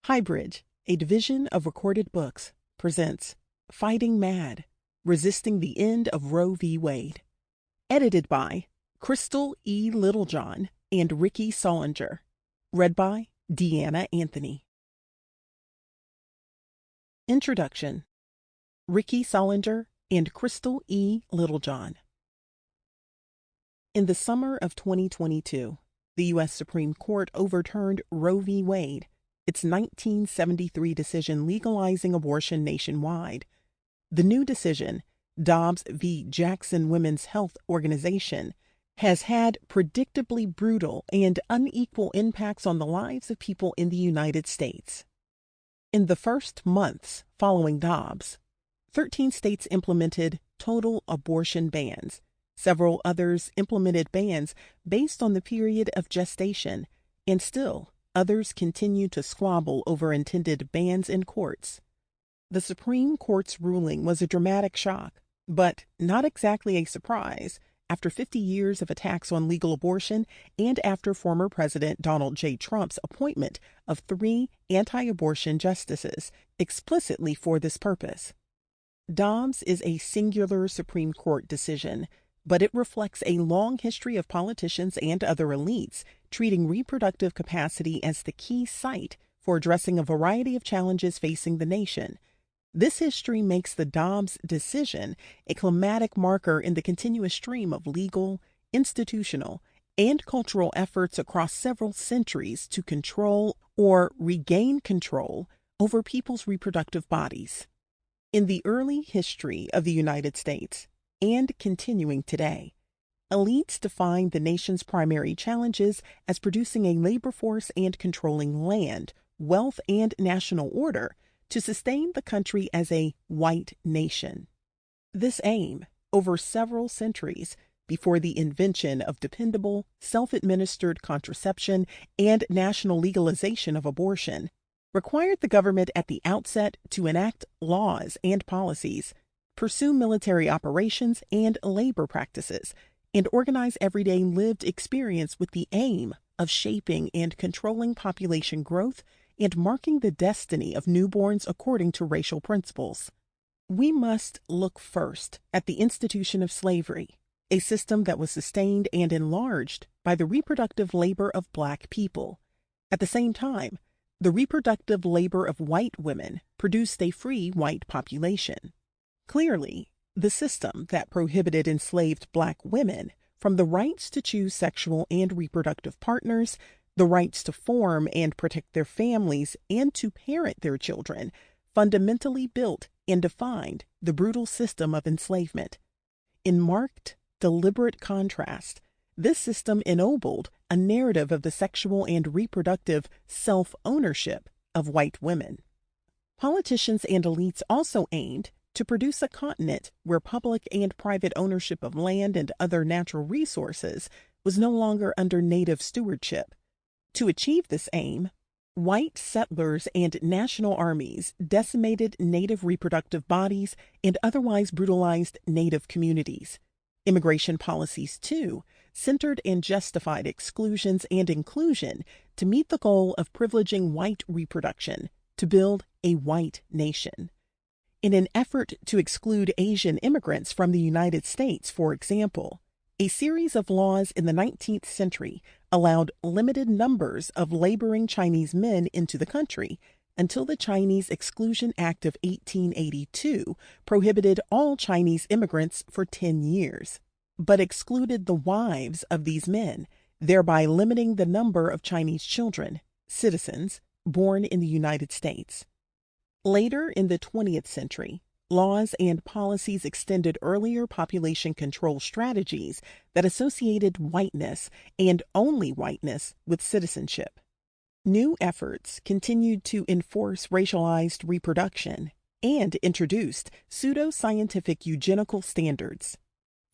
HighBridge, a division of Recorded Books, presents Fighting Mad, Resisting the End of Roe v. Wade. Edited by Krystale E. Littlejohn and Rickie Solinger. Read by Deanna Anthony. Introduction. Rickie Solinger and Krystale E. Littlejohn. In the summer of 2022, the U.S. Supreme Court overturned Roe v. Wade, its 1973 decision legalizing abortion nationwide. The new decision, Dobbs v. Jackson Women's Health Organization, has had predictably brutal and unequal impacts on the lives of people in the United States. In the first months following Dobbs, 13 states implemented total abortion bans. Several others implemented bans based on the period of gestation, and still others continue to squabble over intended bans in courts. The Supreme Court's ruling was a dramatic shock, but not exactly a surprise after 50 years of attacks on legal abortion and after former President Donald J. Trump's appointment of 3 anti-abortion justices explicitly for this purpose. Dobbs is a singular Supreme Court decision, but it reflects a long history of politicians and other elites treating reproductive capacity as the key site for addressing a variety of challenges facing the nation. This history makes the Dobbs decision a climatic marker in the continuous stream of legal, institutional, and cultural efforts across several centuries to control or regain control over people's reproductive bodies. In the early history of the United States, and continuing today, elites defined the nation's primary challenges as producing a labor force and controlling land, wealth, and national order to sustain the country as a white nation. This aim, over several centuries before the invention of dependable, self-administered contraception and national legalization of abortion, required the government at the outset to enact laws and policies, pursue military operations and labor practices, and organize everyday lived experience with the aim of shaping and controlling population growth and marking the destiny of newborns according to racial principles. We must look first at the institution of slavery, a system that was sustained and enlarged by the reproductive labor of Black people. At the same time, the reproductive labor of white women produced a free white population. Clearly, the system that prohibited enslaved Black women from the rights to choose sexual and reproductive partners, the rights to form and protect their families, and to parent their children, fundamentally built and defined the brutal system of enslavement. In marked, deliberate contrast, this system ennobled a narrative of the sexual and reproductive self-ownership of white women. Politicians and elites also aimed to produce a continent where public and private ownership of land and other natural resources was no longer under native stewardship. To achieve this aim, white settlers and national armies decimated native reproductive bodies and otherwise brutalized native communities. Immigration policies, too, centered and justified exclusions and inclusion to meet the goal of privileging white reproduction to build a white nation. In an effort to exclude Asian immigrants from the United States, for example, a series of laws in the 19th century allowed limited numbers of laboring Chinese men into the country until the Chinese Exclusion Act of 1882 prohibited all Chinese immigrants for 10 years, but excluded the wives of these men, thereby limiting the number of Chinese children, citizens, born in the United States. Later in the 20th century, laws and policies extended earlier population control strategies that associated whiteness and only whiteness with citizenship. New efforts continued to enforce racialized reproduction and introduced pseudo-scientific eugenical standards.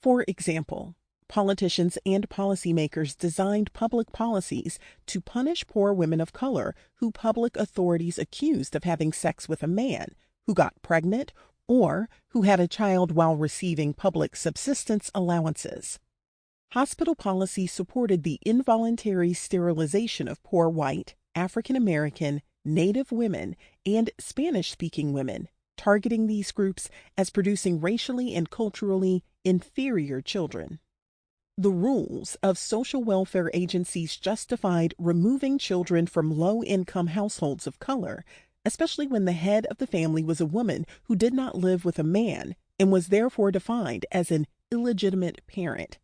For example, politicians and policymakers designed public policies to punish poor women of color who public authorities accused of having sex with a man, who got pregnant, or who had a child while receiving public subsistence allowances. Hospital policy supported the involuntary sterilization of poor white, African American, Native women, and Spanish-speaking women, targeting these groups as producing racially and culturally inferior children. The rules of social welfare agencies justified removing children from low-income households of color, especially when the head of the family was a woman who did not live with a man and was therefore defined as an illegitimate parent.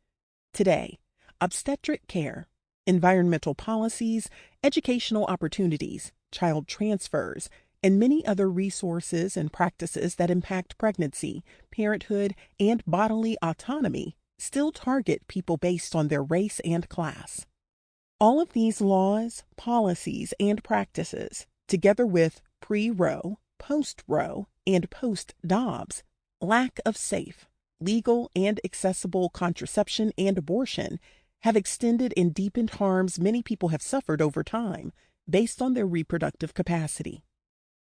Today, obstetric care, environmental policies, educational opportunities, child transfers, and many other resources and practices that impact pregnancy, parenthood, and bodily autonomy still target people based on their race and class. All of these laws, policies, and practices, together with pre-Roe, post-Roe, and post-Dobbs, lack of safe, legal, and accessible contraception and abortion, have extended and deepened harms many people have suffered over time based on their reproductive capacity.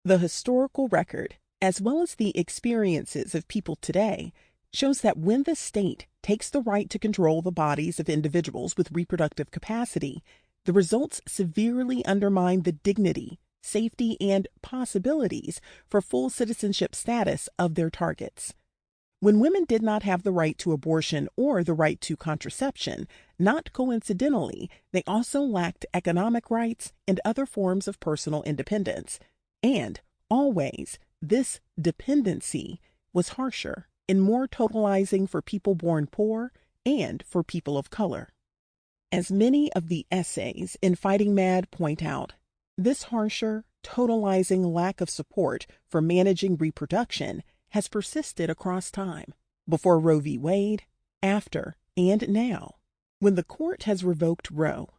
The historical record, as well as the experiences of people today, shows that when the state takes the right to control the bodies of individuals with reproductive capacity, the results severely undermine the dignity, safety, and possibilities for full citizenship status of their targets. When women did not have the right to abortion or the right to contraception, not coincidentally, they also lacked economic rights and other forms of personal independence. And, always, this dependency was harsher and more totalizing for people born poor and for people of color. As many of the essays in Fighting Mad point out, this harsher, totalizing lack of support for managing reproduction has persisted across time, before Roe v. Wade, after, and now, when the court has revoked Roe.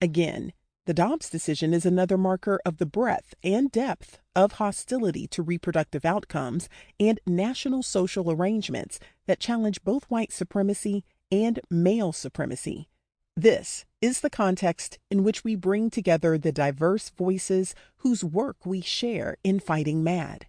Again, the Dobbs decision is another marker of the breadth and depth of hostility to reproductive outcomes and national social arrangements that challenge both white supremacy and male supremacy. This is the context in which we bring together the diverse voices whose work we share in Fighting Mad.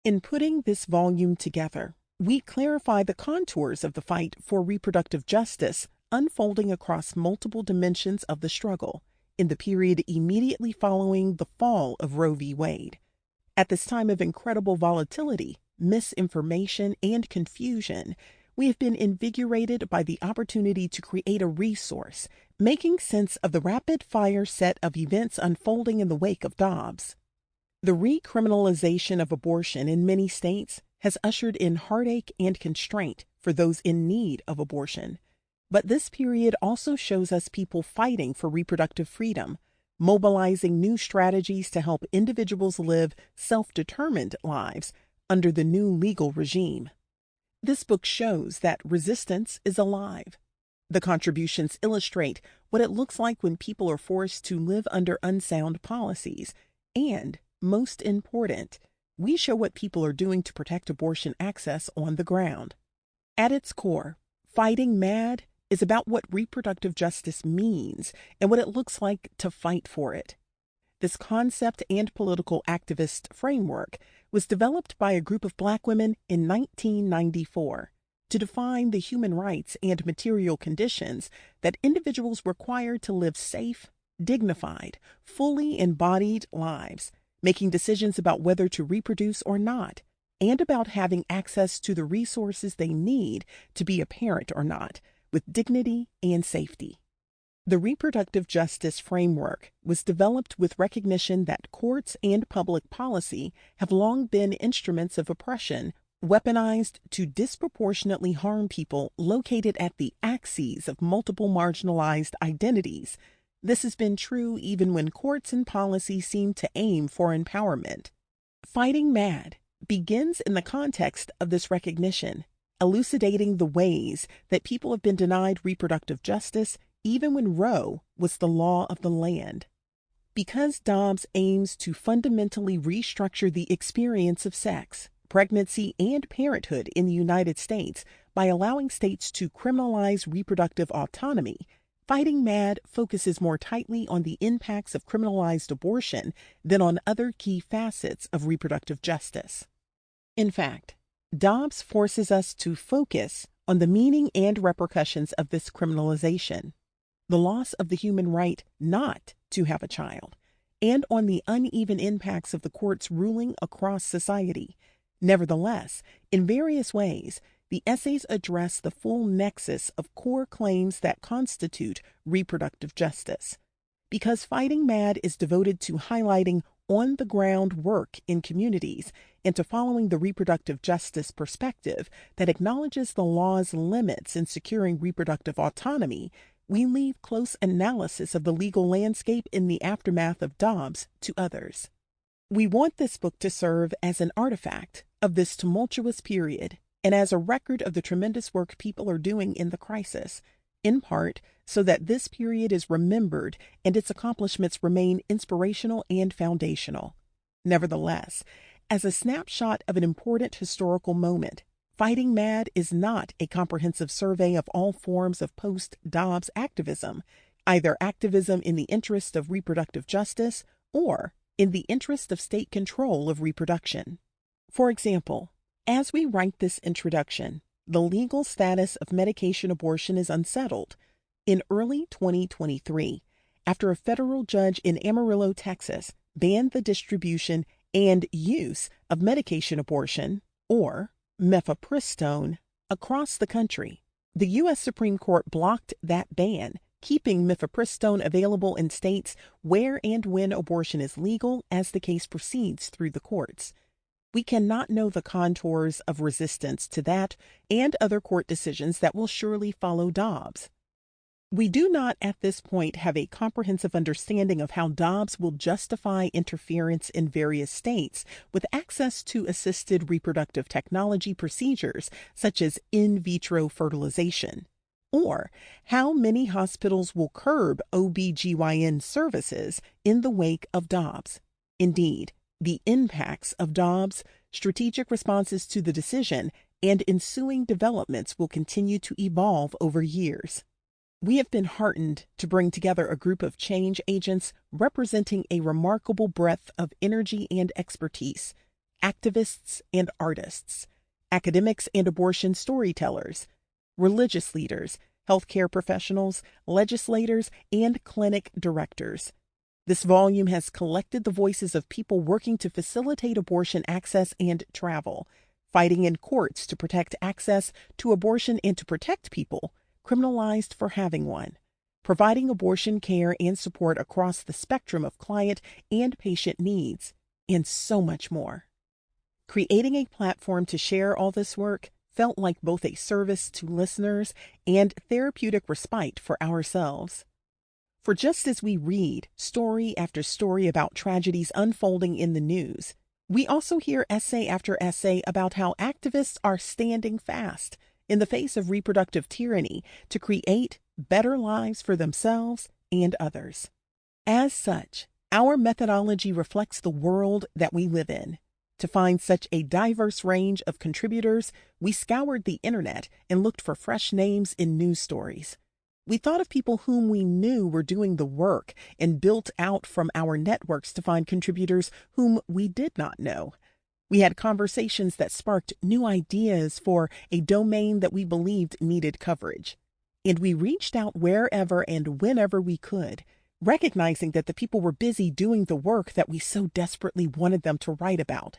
In putting this volume together, we clarify the contours of the fight for reproductive justice unfolding across multiple dimensions of the struggle in the period immediately following the fall of Roe v. Wade. At this time of incredible volatility, misinformation, and confusion, we have been invigorated by the opportunity to create a resource, making sense of the rapid-fire set of events unfolding in the wake of Dobbs. The recriminalization of abortion in many states has ushered in heartache and constraint for those in need of abortion. But this period also shows us people fighting for reproductive freedom, mobilizing new strategies to help individuals live self-determined lives under the new legal regime. This book shows that resistance is alive. The contributions illustrate what it looks like when people are forced to live under unsound policies, and most important, we show what people are doing to protect abortion access on the ground. At its core, Fighting Mad is about what reproductive justice means and what it looks like to fight for it. This concept and political activist framework was developed by a group of Black women in 1994 to define the human rights and material conditions that individuals require to live safe, dignified, fully embodied lives, making decisions about whether to reproduce or not, and about having access to the resources they need to be a parent or not, with dignity and safety. The reproductive justice framework was developed with recognition that courts and public policy have long been instruments of oppression, weaponized to disproportionately harm people located at the axes of multiple marginalized identities. This has been true even when courts and policy seem to aim for empowerment. Fighting Mad begins in the context of this recognition, elucidating the ways that people have been denied reproductive justice even when Roe was the law of the land. Because Dobbs aims to fundamentally restructure the experience of sex, pregnancy, and parenthood in the United States by allowing states to criminalize reproductive autonomy, Fighting Mad focuses more tightly on the impacts of criminalized abortion than on other key facets of reproductive justice. In fact, Dobbs forces us to focus on the meaning and repercussions of this criminalization, the loss of the human right not to have a child, and on the uneven impacts of the court's ruling across society. Nevertheless, in various ways, the essays address the full nexus of core claims that constitute reproductive justice. Because Fighting Mad is devoted to highlighting on-the-ground work in communities and to following the reproductive justice perspective that acknowledges the law's limits in securing reproductive autonomy, we leave close analysis of the legal landscape in the aftermath of Dobbs to others. We want this book to serve as an artifact of this tumultuous period and as a record of the tremendous work people are doing in the crisis, in part so that this period is remembered and its accomplishments remain inspirational and foundational. Nevertheless, as a snapshot of an important historical moment, Fighting Mad is not a comprehensive survey of all forms of post-Dobbs activism, either activism in the interest of reproductive justice or in the interest of state control of reproduction. For example, as we write this introduction, the legal status of medication abortion is unsettled. In early 2023, after a federal judge in Amarillo, Texas, banned the distribution and use of medication abortion, or mifepristone, across the country, the U.S. Supreme Court blocked that ban, keeping mifepristone available in states where and when abortion is legal as the case proceeds through the courts. We cannot know the contours of resistance to that and other court decisions that will surely follow Dobbs. We do not at this point have a comprehensive understanding of how Dobbs will justify interference in various states with access to assisted reproductive technology procedures such as in vitro fertilization, or how many hospitals will curb OB/GYN services in the wake of Dobbs. Indeed, the impacts of Dobbs, strategic responses to the decision, and ensuing developments will continue to evolve over years. We have been heartened to bring together a group of change agents representing a remarkable breadth of energy and expertise, activists and artists, academics and abortion storytellers, religious leaders, healthcare professionals, legislators, and clinic directors. This volume has collected the voices of people working to facilitate abortion access and travel, fighting in courts to protect access to abortion and to protect people criminalized for having one, providing abortion care and support across the spectrum of client and patient needs, and so much more. Creating a platform to share all this work felt like both a service to listeners and therapeutic respite for ourselves. For just as we read story after story about tragedies unfolding in the news, we also hear essay after essay about how activists are standing fast in the face of reproductive tyranny to create better lives for themselves and others. As such, our methodology reflects the world that we live in. To find such a diverse range of contributors, we scoured the internet and looked for fresh names in news stories. We thought of people whom we knew were doing the work and built out from our networks to find contributors whom we did not know. We had conversations that sparked new ideas for a domain that we believed needed coverage. And we reached out wherever and whenever we could, recognizing that the people were busy doing the work that we so desperately wanted them to write about.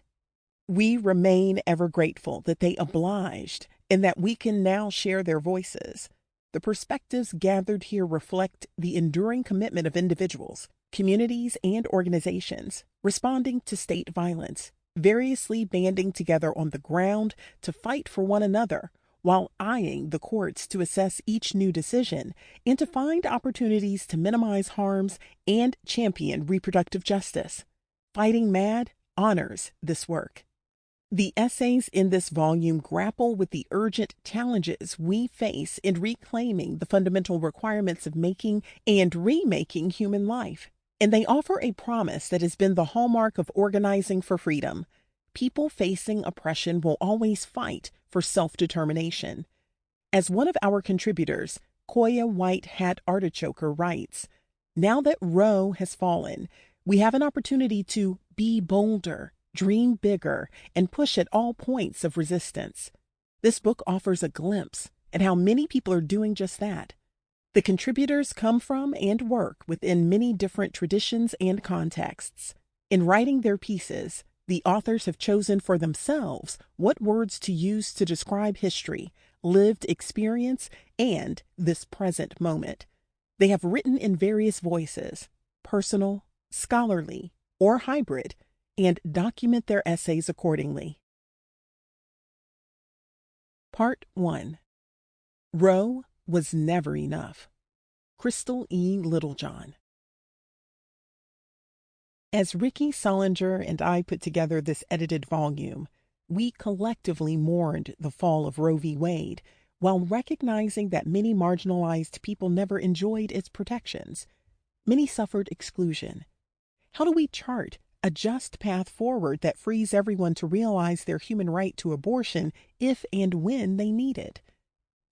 We remain ever grateful that they obliged and that we can now share their voices. The perspectives gathered here reflect the enduring commitment of individuals, communities, and organizations responding to state violence, variously banding together on the ground to fight for one another while eyeing the courts to assess each new decision and to find opportunities to minimize harms and champion reproductive justice. Fighting Mad honors this work. The essays in this volume grapple with the urgent challenges we face in reclaiming the fundamental requirements of making and remaking human life, and they offer a promise that has been the hallmark of organizing for freedom. People facing oppression will always fight for self-determination. As one of our contributors, Koya White Hat Artichoker, writes, "Now that Roe has fallen, we have an opportunity to be bolder, dream bigger, and push at all points of resistance." This book offers a glimpse at how many people are doing just that. The contributors come from and work within many different traditions and contexts. In writing their pieces, the authors have chosen for themselves what words to use to describe history, lived experience, and this present moment. They have written in various voices, personal, scholarly, or hybrid, and document their essays accordingly. Part 1. Roe was never enough. Krystale E. Littlejohn. As Rickie Solinger and I put together this edited volume, we collectively mourned the fall of Roe v. Wade while recognizing that many marginalized people never enjoyed its protections. Many suffered exclusion. How do we chart a just path forward that frees everyone to realize their human right to abortion if and when they need it?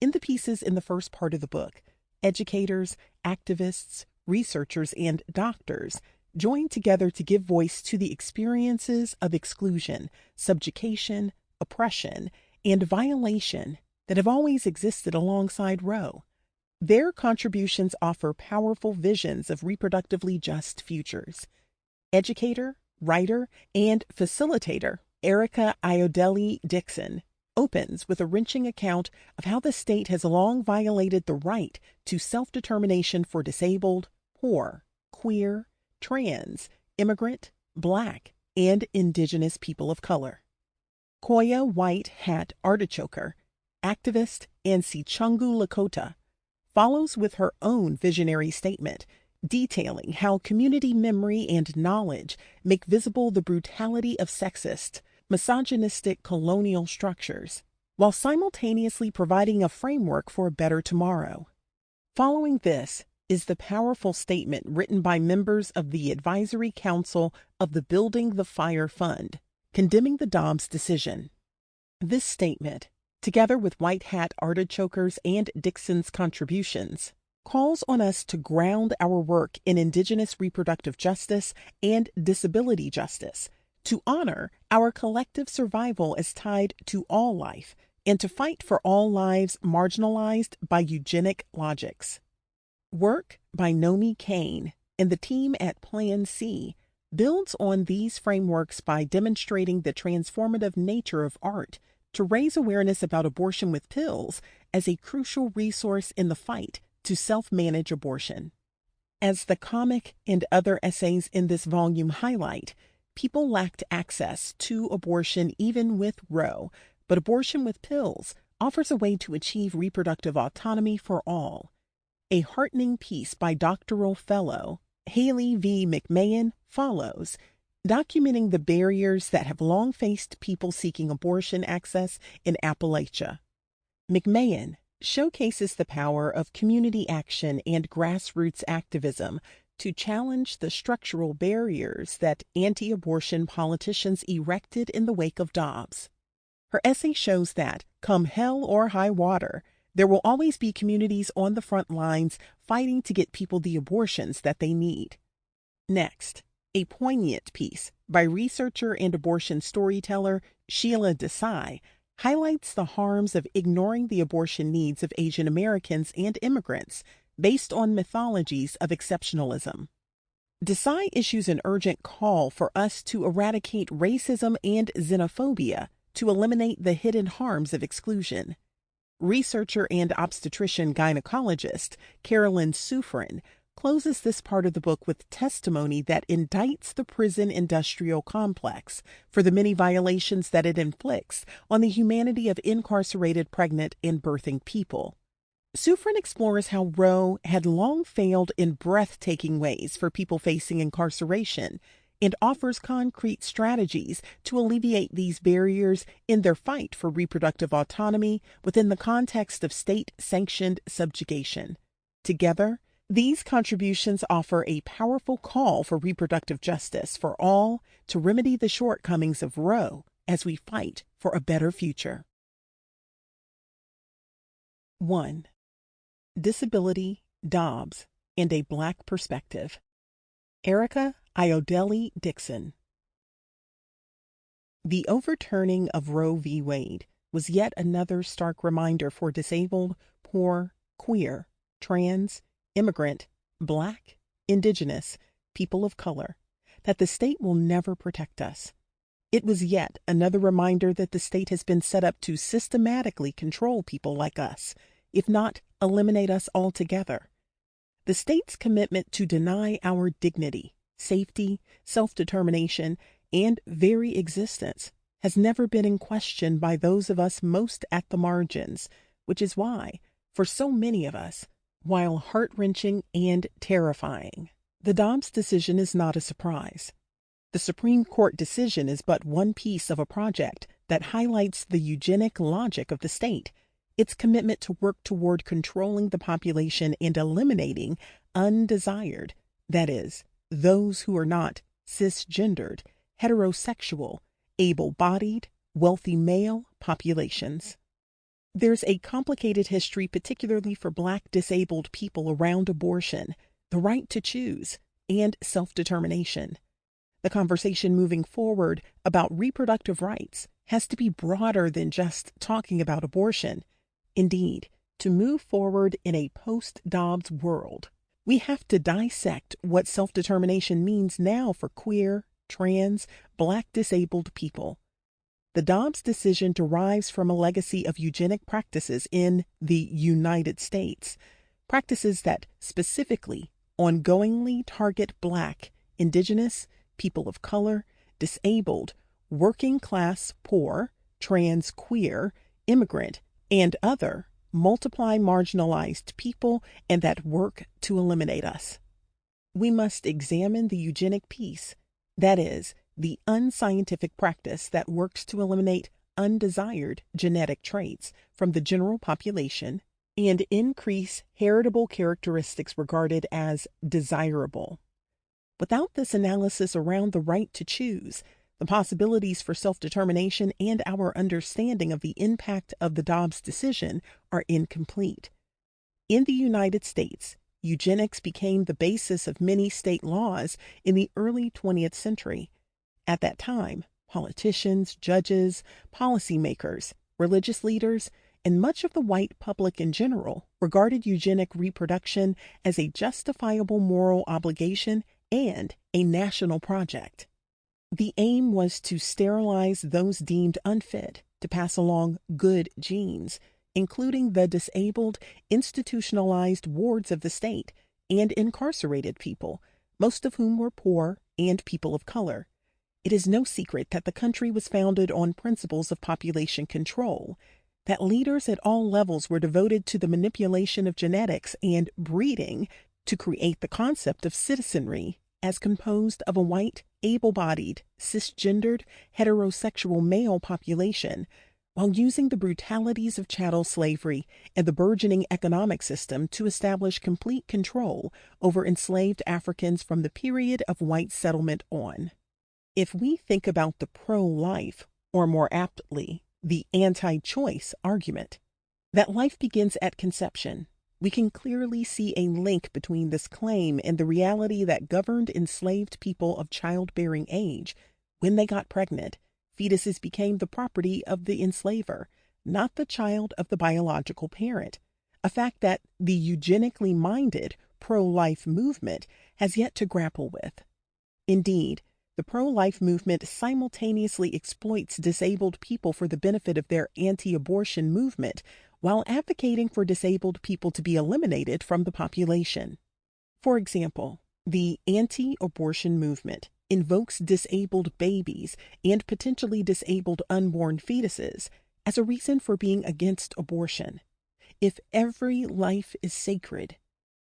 In the pieces in the first part of the book, educators, activists, researchers, and doctors join together to give voice to the experiences of exclusion, subjugation, oppression, and violation that have always existed alongside Roe. Their contributions offer powerful visions of reproductively just futures. Educator, writer, and facilitator Erica Iodeli Dixon opens with a wrenching account of how the state has long violated the right to self-determination for disabled, poor, queer, trans, immigrant, Black, and Indigenous people of color. Koya White Hat Artichoker, activist Ansi Chungu Lakota, follows with her own visionary statement, detailing how community memory and knowledge make visible the brutality of sexist, misogynistic colonial structures, while simultaneously providing a framework for a better tomorrow. Following this is the powerful statement written by members of the Advisory Council of the Building the Fire Fund, condemning the Dobbs decision. This statement, together with White Hat Artichokers and Dixon's contributions, calls on us to ground our work in Indigenous reproductive justice and disability justice, to honor our collective survival as tied to all life, and to fight for all lives marginalized by eugenic logics. Work by Nomi Kane and the team at Plan C builds on these frameworks by demonstrating the transformative nature of art to raise awareness about abortion with pills as a crucial resource in the fight to self-manage abortion. As the comic and other essays in this volume highlight, people lacked access to abortion even with Roe, but abortion with pills offers a way to achieve reproductive autonomy for all. A heartening piece by doctoral fellow Haley V. McMahon follows, documenting the barriers that have long faced people seeking abortion access in Appalachia. McMahon showcases the power of community action and grassroots activism to challenge the structural barriers that anti-abortion politicians erected in the wake of Dobbs. Her essay shows that, come hell or high water, there will always be communities on the front lines fighting to get people the abortions that they need. Next, a poignant piece by researcher and abortion storyteller Sheila Desai highlights the harms of ignoring the abortion needs of Asian Americans and immigrants based on mythologies of exceptionalism. Desai issues an urgent call for us to eradicate racism and xenophobia to eliminate the hidden harms of exclusion. Researcher and obstetrician gynecologist Carolyn Sufrin closes this part of the book with testimony that indicts the prison industrial complex for the many violations that it inflicts on the humanity of incarcerated pregnant and birthing people. Sufrin explores how Roe had long failed in breathtaking ways for people facing incarceration and offers concrete strategies to alleviate these barriers in their fight for reproductive autonomy within the context of state-sanctioned subjugation. Together, these contributions offer a powerful call for reproductive justice for all to remedy the shortcomings of Roe as we fight for a better future. 1. Disability, Dobbs, and a Black Perspective. Erica Iodeli Dixon. The overturning of Roe v. Wade was yet another stark reminder for disabled, poor, queer, trans, immigrant, Black, Indigenous, people of color, that the state will never protect us. It was yet another reminder that the state has been set up to systematically control people like us, if not eliminate us altogether. The state's commitment to deny our dignity, safety, self-determination, and very existence has never been in question by those of us most at the margins, which is why, for so many of us, while heart-wrenching and terrifying, the Dobbs decision is not a surprise. The Supreme Court decision is but one piece of a project that highlights the eugenic logic of the state, its commitment to work toward controlling the population and eliminating undesired, that is, those who are not cisgendered, heterosexual, able-bodied, wealthy male populations. There's a complicated history, particularly for Black disabled people, around abortion, the right to choose, and self-determination. The conversation moving forward about reproductive rights has to be broader than just talking about abortion. Indeed, to move forward in a post-Dobbs world, we have to dissect what self-determination means now for queer, trans, Black disabled people. The Dobbs decision derives from a legacy of eugenic practices in the United States, practices that specifically, ongoingly target Black, Indigenous, people of color, disabled, working class, poor, trans, queer, immigrant, and other multiply marginalized people, and that work to eliminate us. We must examine the eugenic piece, that is, the unscientific practice that works to eliminate undesired genetic traits from the general population and increase heritable characteristics regarded as desirable. Without this analysis around the right to choose, the possibilities for self-determination, and our understanding of the impact of the Dobbs decision are incomplete. In the United States, eugenics became the basis of many state laws in the early 20th century. At that time, politicians, judges, policymakers, religious leaders, and much of the white public in general regarded eugenic reproduction as a justifiable moral obligation and a national project. The aim was to sterilize those deemed unfit to pass along good genes, including the disabled, institutionalized wards of the state, and incarcerated people, most of whom were poor and people of color. It is no secret that the country was founded on principles of population control, that leaders at all levels were devoted to the manipulation of genetics and breeding to create the concept of citizenry as composed of a white, able-bodied, cisgendered, heterosexual male population, while using the brutalities of chattel slavery and the burgeoning economic system to establish complete control over enslaved Africans from the period of white settlement on. If we think about the pro-life, or more aptly, the anti-choice argument, that life begins at conception, we can clearly see a link between this claim and the reality that governed enslaved people of childbearing age. When they got pregnant, fetuses became the property of the enslaver, not the child of the biological parent, a fact that the eugenically minded pro-life movement has yet to grapple with. Indeed, the pro-life movement simultaneously exploits disabled people for the benefit of their anti-abortion movement, while advocating for disabled people to be eliminated from the population. For example, the anti-abortion movement invokes disabled babies and potentially disabled unborn fetuses as a reason for being against abortion. If every life is sacred,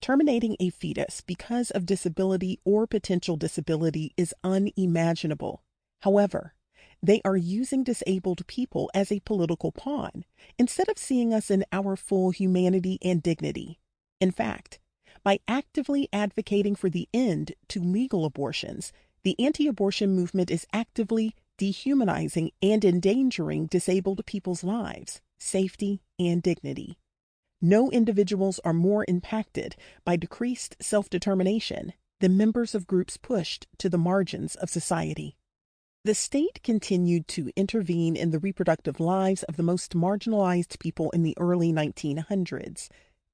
terminating a fetus because of disability or potential disability is unimaginable. However, they are using disabled people as a political pawn instead of seeing us in our full humanity and dignity. In fact, by actively advocating for the end to legal abortions, the anti-abortion movement is actively dehumanizing and endangering disabled people's lives, safety, and dignity. No individuals are more impacted by decreased self-determination than members of groups pushed to the margins of society. The state continued to intervene in the reproductive lives of the most marginalized people in the early 1900s.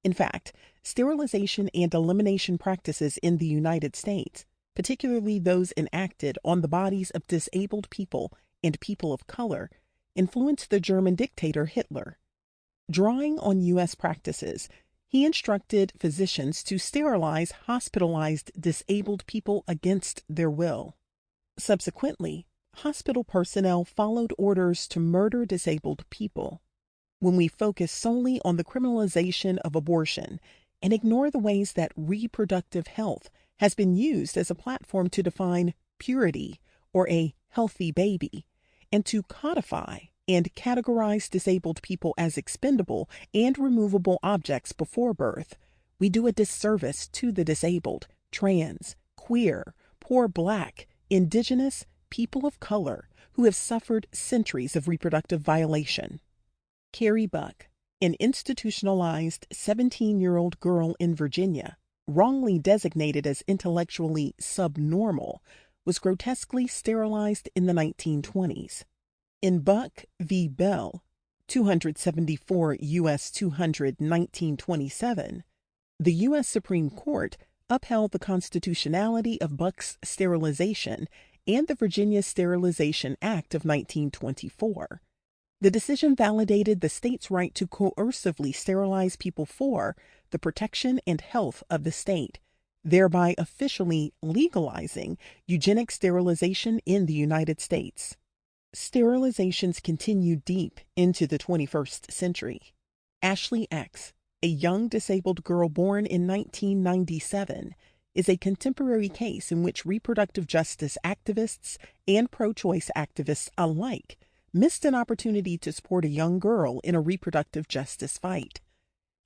In fact, sterilization and elimination practices in the United States, particularly those enacted on the bodies of disabled people and people of color, influenced the German dictator Hitler. Drawing on U.S. practices, he instructed physicians to sterilize hospitalized disabled people against their will. Subsequently, hospital personnel followed orders to murder disabled people. When we focus solely on the criminalization of abortion and ignore the ways that reproductive health has been used as a platform to define purity or a healthy baby, and to codify and categorize disabled people as expendable and removable objects before birth, we do a disservice to the disabled, trans, queer, poor Black, Indigenous, people of color who have suffered centuries of reproductive violation. Carrie Buck, an institutionalized 17-year-old girl in Virginia, wrongly designated as intellectually subnormal, was grotesquely sterilized in the 1920s. In Buck v. Bell, 274 U.S. 200, 1927, the U.S. Supreme Court upheld the constitutionality of Buck's sterilization and the Virginia Sterilization Act of 1924. The decision validated the state's right to coercively sterilize people for the protection and health of the state, thereby officially legalizing eugenic sterilization in the United States. Sterilizations continue deep into the 21st century. Ashley X, a young disabled girl born in 1997, is a contemporary case in which reproductive justice activists and pro-choice activists alike missed an opportunity to support a young girl in a reproductive justice fight.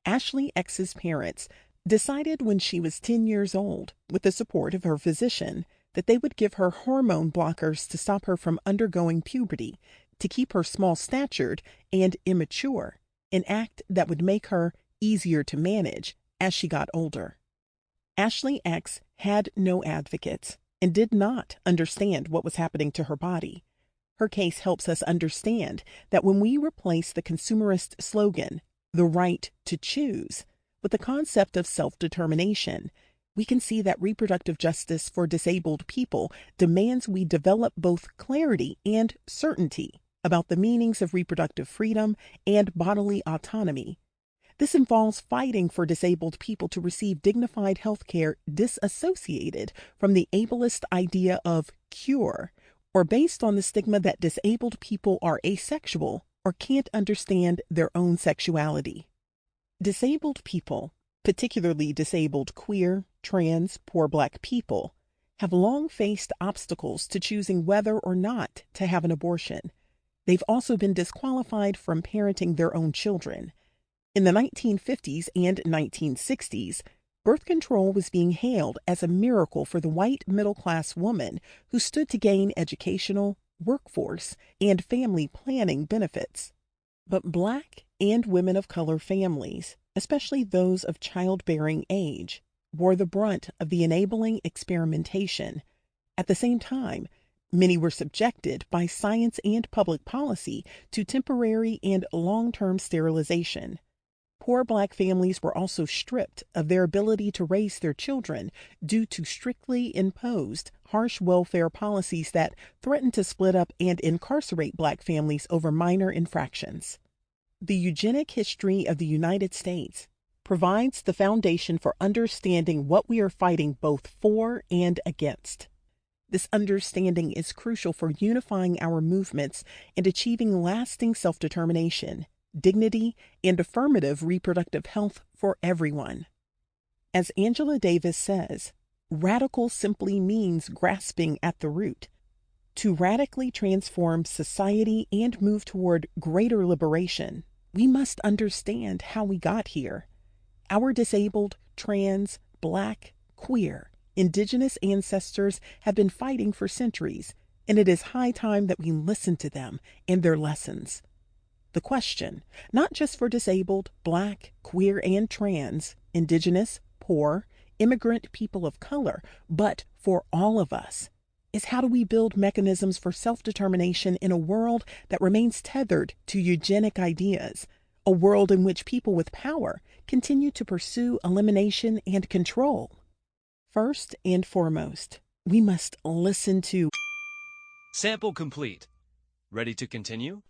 Ashley X's parents decided when she was 10 years old, with the support of her physician, that they would give her hormone blockers to stop her from undergoing puberty, to keep her small-statured and immature, an act that would make her easier to manage as she got older. Ashley X had no advocates and did not understand what was happening to her body. Her case helps us understand that when we replace the consumerist slogan, "the right to choose," with the concept of self-determination, we can see that reproductive justice for disabled people demands we develop both clarity and certainty about the meanings of reproductive freedom and bodily autonomy. This involves fighting for disabled people to receive dignified health care disassociated from the ableist idea of cure, or based on the stigma that disabled people are asexual or can't understand their own sexuality. Disabled people, particularly disabled queer, trans, poor Black people, have long faced obstacles to choosing whether or not to have an abortion. They've also been disqualified from parenting their own children. In the 1950s and 1960s, birth control was being hailed as a miracle for the white middle-class woman who stood to gain educational, workforce, and family planning benefits. But Black and women of color families, especially those of childbearing age, bore the brunt of the enabling experimentation. At the same time, many were subjected by science and public policy to temporary and long-term sterilization. Poor Black families were also stripped of their ability to raise their children due to strictly imposed harsh welfare policies that threatened to split up and incarcerate Black families over minor infractions. The eugenic history of the United States provides the foundation for understanding what we are fighting both for and against. This understanding is crucial for unifying our movements and achieving lasting self-determination, dignity, and affirmative reproductive health for everyone. As Angela Davis says, radical simply means grasping at the root. To radically transform society and move toward greater liberation, we must understand how we got here. Our disabled, trans, Black, queer, Indigenous ancestors have been fighting for centuries, and it is high time that we listen to them and their lessons. The question, not just for disabled, Black, queer, and trans, Indigenous, poor, immigrant people of color, but for all of us, is how do we build mechanisms for self-determination in a world that remains tethered to eugenic ideas, a world in which people with power continue to pursue elimination and control. First and foremost, we must listen to. Sample complete. Ready to continue?